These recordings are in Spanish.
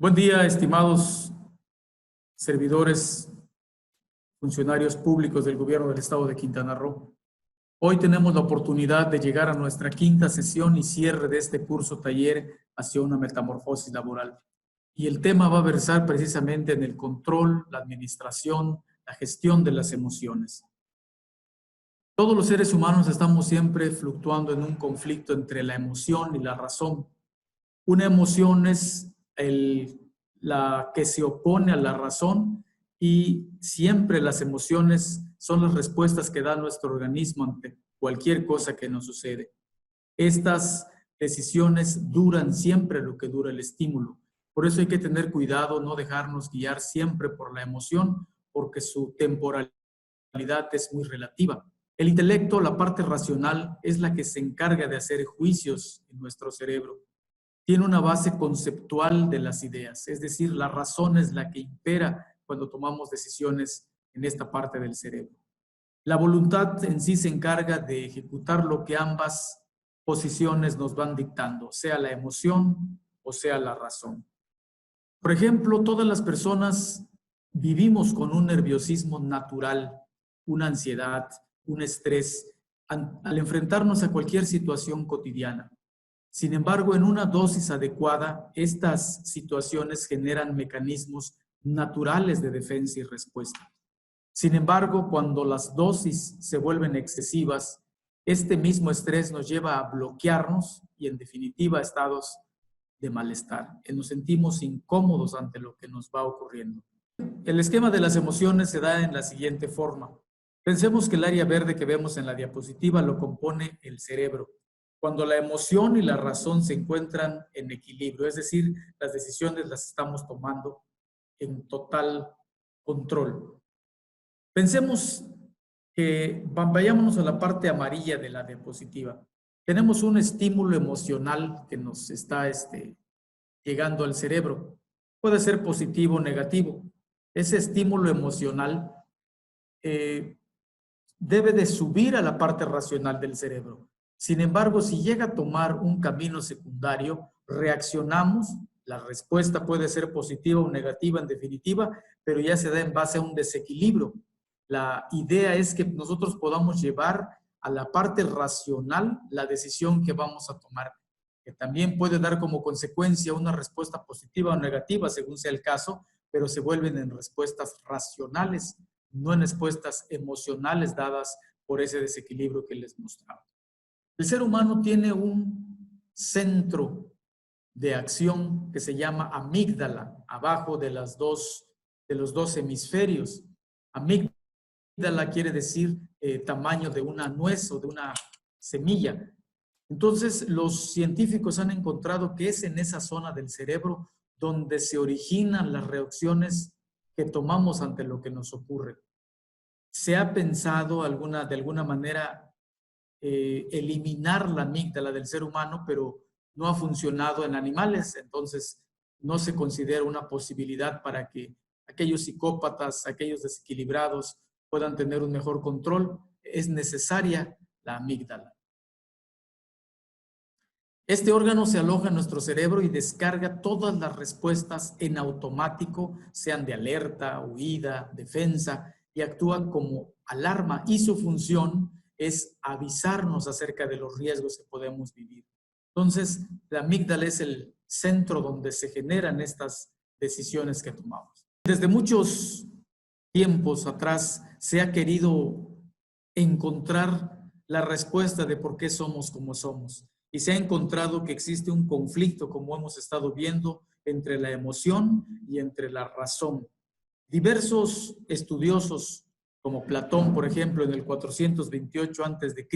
Buen día, estimados servidores, funcionarios públicos del Gobierno del Estado de Quintana Roo. Hoy tenemos la oportunidad de llegar a nuestra quinta sesión y cierre de este curso taller hacia una metamorfosis laboral. Y el tema va a versar precisamente en el control, la administración, la gestión de las emociones. Todos los seres humanos estamos siempre fluctuando en un conflicto entre la emoción y la razón. Una emoción es la que se opone a la razón y siempre las emociones son las respuestas que da nuestro organismo ante cualquier cosa que nos sucede. Estas decisiones duran siempre lo que dura el estímulo. Por eso hay que tener cuidado, no dejarnos guiar siempre por la emoción, porque su temporalidad es muy relativa. El intelecto, la parte racional, es la que se encarga de hacer juicios en nuestro cerebro. Tiene una base conceptual de las ideas, es decir, la razón es la que impera cuando tomamos decisiones en esta parte del cerebro. La voluntad en sí se encarga de ejecutar lo que ambas posiciones nos van dictando, sea la emoción o sea la razón. Por ejemplo, todas las personas vivimos con un nerviosismo natural, una ansiedad, un estrés, al enfrentarnos a cualquier situación cotidiana. Sin embargo, en una dosis adecuada, estas situaciones generan mecanismos naturales de defensa y respuesta. Sin embargo, cuando las dosis se vuelven excesivas, este mismo estrés nos lleva a bloquearnos y, en definitiva, a estados de malestar. Nos sentimos incómodos ante lo que nos va ocurriendo. El esquema de las emociones se da en la siguiente forma. Pensemos que el área verde que vemos en la diapositiva lo compone el cerebro. Cuando la emoción y la razón se encuentran en equilibrio, es decir, las decisiones las estamos tomando en total control. Pensemos que vayámonos a la parte amarilla de la diapositiva. Tenemos un estímulo emocional que nos está llegando al cerebro. Puede ser positivo o negativo. Ese estímulo emocional debe de subir a la parte racional del cerebro. Sin embargo, si llega a tomar un camino secundario, reaccionamos, la respuesta puede ser positiva o negativa en definitiva, pero ya se da en base a un desequilibrio. La idea es que nosotros podamos llevar a la parte racional la decisión que vamos a tomar, que también puede dar como consecuencia una respuesta positiva o negativa, según sea el caso, pero se vuelven en respuestas racionales, no en respuestas emocionales dadas por ese desequilibrio que les mostraba. El ser humano tiene un centro de acción que se llama amígdala, abajo de los dos hemisferios. Amígdala quiere decir tamaño de una nuez o de una semilla. Entonces, los científicos han encontrado que es en esa zona del cerebro donde se originan las reacciones que tomamos ante lo que nos ocurre. Se ha pensado de alguna manera eliminar la amígdala del ser humano, pero no ha funcionado en animales, entonces no se considera una posibilidad para que aquellos psicópatas, aquellos desequilibrados puedan tener un mejor control. Es necesaria la amígdala. Este órgano se aloja en nuestro cerebro y descarga todas las respuestas en automático, sean de alerta, huida, defensa, y actúan como alarma, y su función es avisarnos acerca de los riesgos que podemos vivir. Entonces, la amígdala es el centro donde se generan estas decisiones que tomamos. Desde muchos tiempos atrás se ha querido encontrar la respuesta de por qué somos como somos. Y se ha encontrado que existe un conflicto, como hemos estado viendo, entre la emoción y entre la razón. Diversos estudiosos, como Platón, por ejemplo, en el 428 a.C.,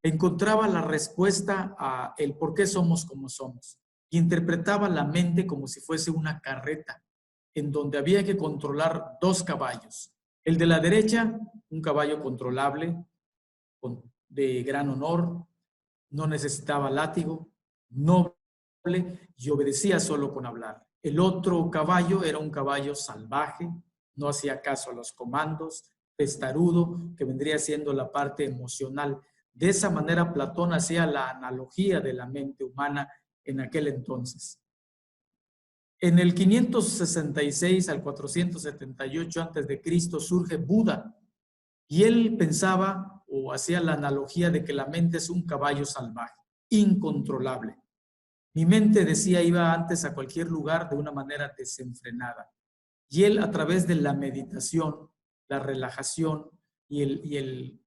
encontraba la respuesta a el por qué somos como somos. Y interpretaba la mente como si fuese una carreta, en donde había que controlar dos caballos. El de la derecha, un caballo controlable, de gran honor, no necesitaba látigo, noble y obedecía solo con hablar. El otro caballo era un caballo salvaje, no hacía caso a los comandos, testarudo, que vendría siendo la parte emocional. De esa manera Platón hacía la analogía de la mente humana en aquel entonces. En el 566 al 478 a.C. surge Buda y él pensaba o hacía la analogía de que la mente es un caballo salvaje, incontrolable. Mi mente, decía, iba antes a cualquier lugar de una manera desenfrenada. Y él, a través de la meditación, la relajación y el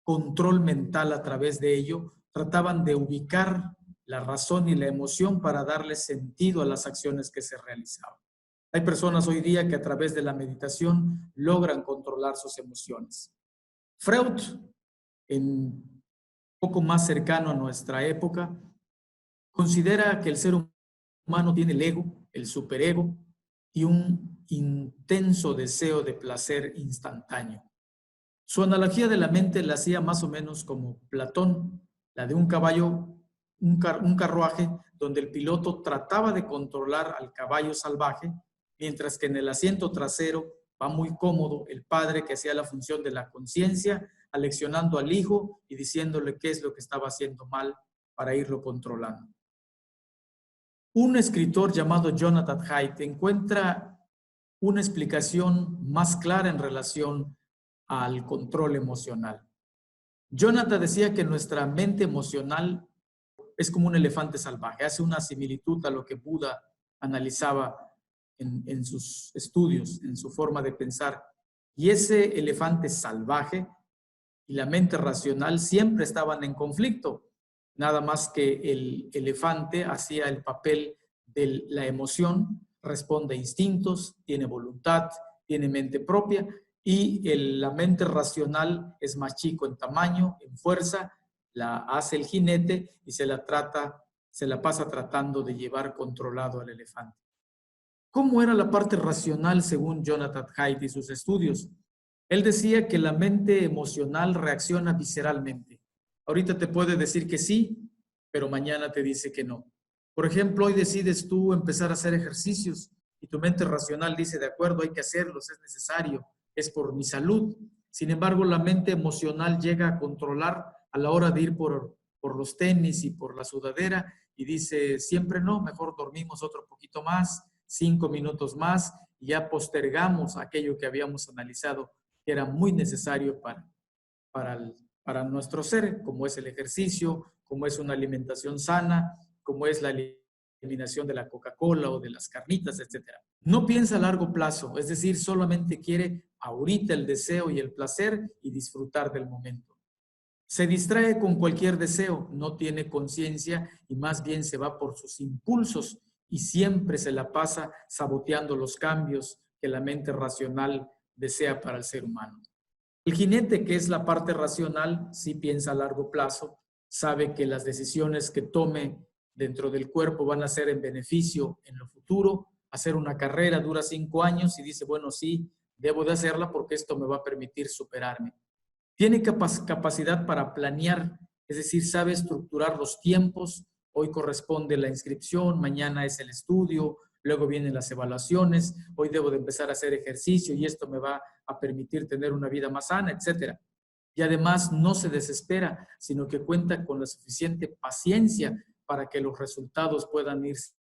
control mental a través de ello, trataban de ubicar la razón y la emoción para darle sentido a las acciones que se realizaban. Hay personas hoy día que a través de la meditación logran controlar sus emociones. Freud, un poco más cercano a nuestra época, considera que el ser humano tiene el ego, el superego y un intenso deseo de placer instantáneo. Su analogía de la mente la hacía más o menos como Platón, la de un caballo, un carruaje donde el piloto trataba de controlar al caballo salvaje, mientras que en el asiento trasero va muy cómodo el padre que hacía la función de la conciencia, aleccionando al hijo y diciéndole qué es lo que estaba haciendo mal para irlo controlando. Un escritor llamado Jonathan Haidt encuentra una explicación más clara en relación al control emocional. Jonathan decía que nuestra mente emocional es como un elefante salvaje. Hace una similitud a lo que Buda analizaba en sus estudios, en su forma de pensar. Y ese elefante salvaje y la mente racional siempre estaban en conflicto. Nada más que el elefante hacía el papel de la emoción, responde a instintos, tiene voluntad, tiene mente propia, y la mente racional es más chico en tamaño, en fuerza, la hace el jinete y se la pasa tratando de llevar controlado al elefante. ¿Cómo era la parte racional según Jonathan Haidt y sus estudios? Él decía que la mente emocional reacciona visceralmente. Ahorita te puede decir que sí, pero mañana te dice que no. Por ejemplo, hoy decides tú empezar a hacer ejercicios y tu mente racional dice, de acuerdo, hay que hacerlos, es necesario, es por mi salud. Sin embargo, la mente emocional llega a controlar a la hora de ir por los tenis y por la sudadera y dice, siempre no, mejor dormimos otro poquito más, 5 minutos más, y ya postergamos aquello que habíamos analizado que era muy necesario para nuestro ser, como es el ejercicio, como es una alimentación sana, como es la eliminación de la Coca-Cola o de las carnitas, etc. No piensa a largo plazo, es decir, solamente quiere ahorita el deseo y el placer y disfrutar del momento. Se distrae con cualquier deseo, no tiene conciencia y más bien se va por sus impulsos y siempre se la pasa saboteando los cambios que la mente racional desea para el ser humano. El jinete, que es la parte racional, sí piensa a largo plazo, sabe que las decisiones que tome dentro del cuerpo van a ser en beneficio en lo futuro. Hacer una carrera dura 5 años y dice, bueno, sí, debo de hacerla porque esto me va a permitir superarme. Tiene capacidad para planear, es decir, sabe estructurar los tiempos. Hoy corresponde la inscripción, mañana es el estudio, luego vienen las evaluaciones, hoy debo de empezar a hacer ejercicio y esto me va a permitir tener una vida más sana, etc. Y además no se desespera, sino que cuenta con la suficiente paciencia para que los resultados puedan irse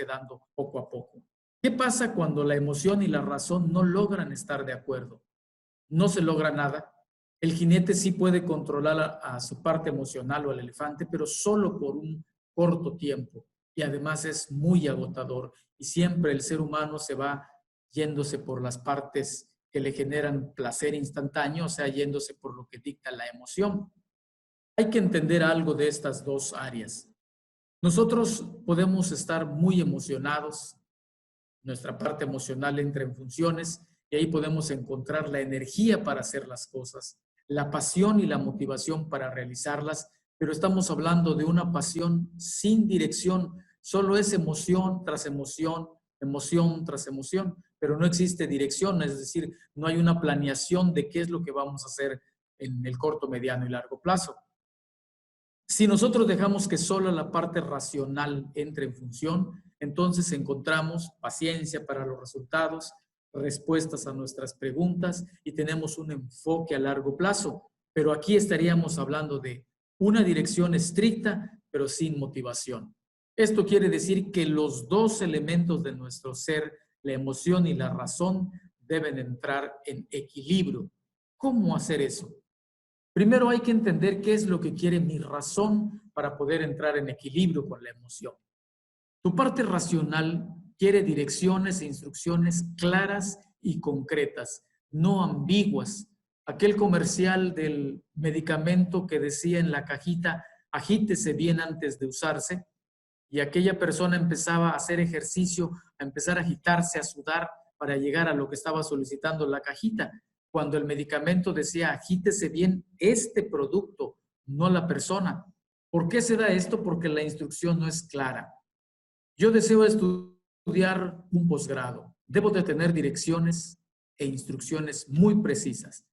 dando poco a poco. ¿Qué pasa cuando la emoción y la razón no logran estar de acuerdo? No se logra nada. El jinete sí puede controlar a su parte emocional o al elefante, pero solo por un corto tiempo. Y además es muy agotador. Y siempre el ser humano se va yéndose por las partes que le generan placer instantáneo, o sea, yéndose por lo que dicta la emoción. Hay que entender algo de estas dos áreas. Nosotros podemos estar muy emocionados, nuestra parte emocional entra en funciones y ahí podemos encontrar la energía para hacer las cosas, la pasión y la motivación para realizarlas, pero estamos hablando de una pasión sin dirección, solo es emoción tras emoción, emoción tras emoción, pero no existe dirección, es decir, no hay una planeación de qué es lo que vamos a hacer en el corto, mediano y largo plazo. Si nosotros dejamos que solo la parte racional entre en función, entonces encontramos paciencia para los resultados, respuestas a nuestras preguntas y tenemos un enfoque a largo plazo. Pero aquí estaríamos hablando de una dirección estricta, pero sin motivación. Esto quiere decir que los dos elementos de nuestro ser, la emoción y la razón, deben entrar en equilibrio. ¿Cómo hacer eso? Primero hay que entender qué es lo que quiere mi razón para poder entrar en equilibrio con la emoción. Tu parte racional quiere direcciones e instrucciones claras y concretas, no ambiguas. Aquel comercial del medicamento que decía en la cajita, agítese bien antes de usarse, y aquella persona empezaba a hacer ejercicio, a empezar a agitarse, a sudar para llegar a lo que estaba solicitando la cajita. Cuando el medicamento decía, agítese bien este producto, no la persona. ¿Por qué se da esto? Porque la instrucción no es clara. Yo deseo estudiar un posgrado. Debo de tener direcciones e instrucciones muy precisas.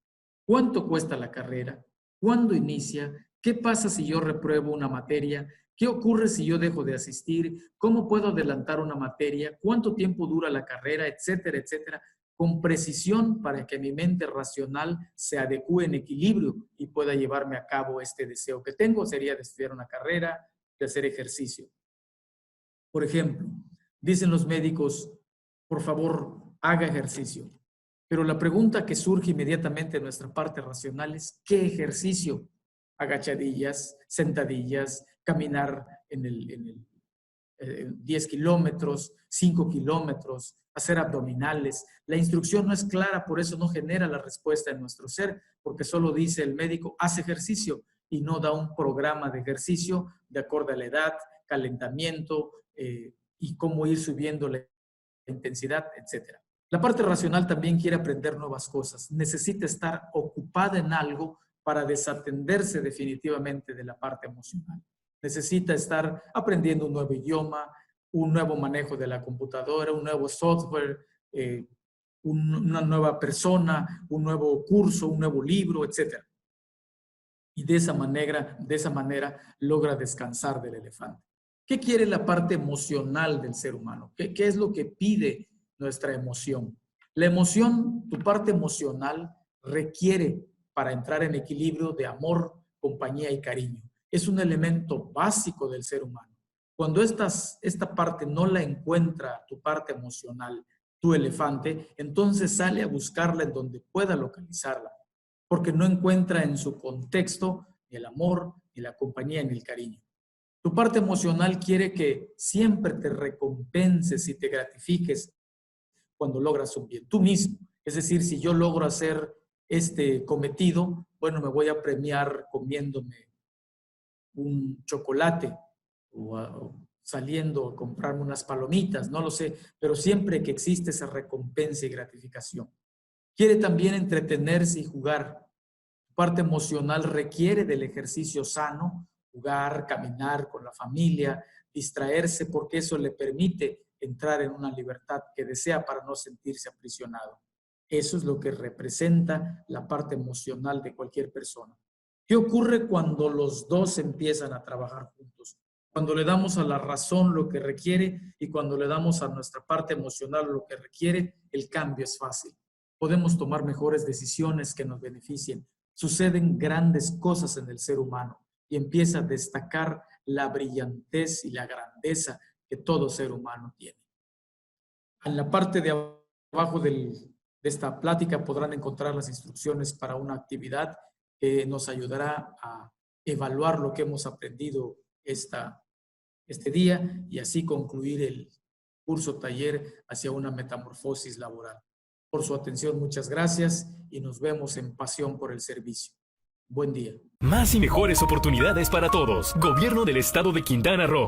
¿Cuánto cuesta la carrera? ¿Cuándo inicia? ¿Qué pasa si yo repruebo una materia? ¿Qué ocurre si yo dejo de asistir? ¿Cómo puedo adelantar una materia? ¿Cuánto tiempo dura la carrera? Etcétera, etcétera. Con precisión para que mi mente racional se adecue en equilibrio y pueda llevarme a cabo este deseo que tengo. Sería de estudiar una carrera, de hacer ejercicio. Por ejemplo, dicen los médicos, por favor, haga ejercicio. Pero la pregunta que surge inmediatamente en nuestra parte racional es, ¿qué ejercicio? Agachadillas, sentadillas, caminar en 10 kilómetros, 5 kilómetros, hacer abdominales. La instrucción no es clara, por eso no genera la respuesta en nuestro ser, porque solo dice el médico, haz ejercicio, y no da un programa de ejercicio de acuerdo a la edad, calentamiento y cómo ir subiendo la intensidad, etc. La parte racional también quiere aprender nuevas cosas. Necesita estar ocupada en algo para desatenderse definitivamente de la parte emocional. Necesita estar aprendiendo un nuevo idioma, un nuevo manejo de la computadora, un nuevo software, una nueva persona, un nuevo curso, un nuevo libro, etc. Y de esa manera logra descansar del elefante. ¿Qué quiere la parte emocional del ser humano? ¿Qué es lo que pide nuestra emoción? La emoción, tu parte emocional, requiere para entrar en equilibrio de amor, compañía y cariño. Es un elemento básico del ser humano. Cuando esta parte no la encuentra tu parte emocional, tu elefante, entonces sale a buscarla en donde pueda localizarla, porque no encuentra en su contexto ni el amor, ni la compañía, ni el cariño. Tu parte emocional quiere que siempre te recompenses y te gratifiques cuando logras un bien, tú mismo. Es decir, si yo logro hacer este cometido, bueno, me voy a premiar comiéndome un chocolate o saliendo a comprarme unas palomitas, no lo sé, pero siempre que existe esa recompensa y gratificación. Quiere también entretenerse y jugar. Tu parte emocional requiere del ejercicio sano, jugar, caminar con la familia, distraerse, porque eso le permite entrar en una libertad que desea para no sentirse aprisionado. Eso es lo que representa la parte emocional de cualquier persona. ¿Qué ocurre cuando los dos empiezan a trabajar juntos? Cuando le damos a la razón lo que requiere y cuando le damos a nuestra parte emocional lo que requiere, el cambio es fácil. Podemos tomar mejores decisiones que nos beneficien. Suceden grandes cosas en el ser humano y empieza a destacar la brillantez y la grandeza que todo ser humano tiene. En la parte de abajo de esta plática podrán encontrar las instrucciones para una actividad que nos ayudará a evaluar lo que hemos aprendido este día y así concluir el curso taller hacia una metamorfosis laboral. Por su atención, muchas gracias y nos vemos en Pasión por el Servicio. Buen día. Más y mejores oportunidades para todos. Gobierno del Estado de Quintana Roo.